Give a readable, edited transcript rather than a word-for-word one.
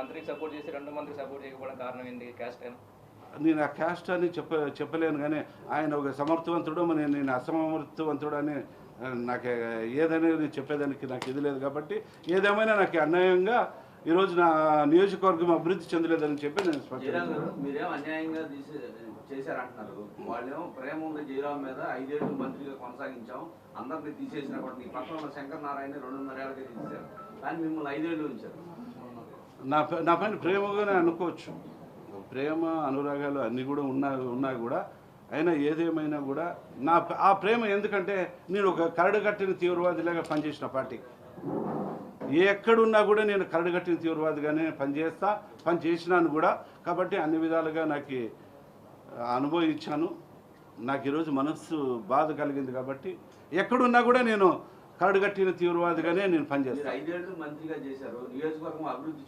మంత్రికి సపోర్ట్ చేసి రెండో మంత్రికి సపోర్ట్ చేయకపోవడం కారణం ఏంటి? క్యాస్ట్ ఏనా? నేను ఆ క్యాస్ట్ అని చెప్పలేను, కానీ ఆయన ఒక సమర్థవంతుడు, నేను అసమర్థవంతుడు అని నాకు ఏదైనా నేను చెప్పేదానికి నాకు ఇది లేదు. కాబట్టి ఏదేమైనా నాకు అన్యాయంగా ఈరోజు నా నియోజకవర్గం అభివృద్ధి చెందలేదని చెప్పి నేను జయరామ్ గారు, మీరేం అన్యాయంగా చేశారంటున్నారు. వాళ్ళేమో ప్రేమ ఉంది జయరామ్ మీద, 5 ఏళ్ళు మంత్రిగా కొనసాగించాం, అందరినీ తీసేసినప్పటి ఈ పక్కన ఉన్న శంకర్ నారాయణ 2.5 ఏళ్ళకే తీసేశారు, కానీ మిమ్మల్ని 5 ఏళ్ళు ఉంచారు. నా పైన ప్రేమగానే అనుకోవచ్చు. ప్రేమ అనురాగాలు అన్నీ కూడా ఉన్నా కూడా అయినా ఏదేమైనా కూడా ఆ ప్రేమ ఎందుకంటే నేను ఒక కరడుగట్టిన తీవ్రవాదిలాగా పనిచేసిన పార్టీకి ఎక్కడున్నా కూడా నేను కరడుగట్టిన తీవ్రవాదిగానే పనిచేసినాను కూడా. కాబట్టి అన్ని విధాలుగా నాకు అనుభవించాను. నాకు ఈరోజు మనస్సు బాధ కలిగింది. కాబట్టి ఎక్కడున్నా కూడా నేను కరడుగట్టిన తీవ్రవాదిగానే నేను పనిచేస్తాను. 5 ఏళ్ళు మంత్రిగా చేశారు, నియోజకవర్గం అభివృద్ధి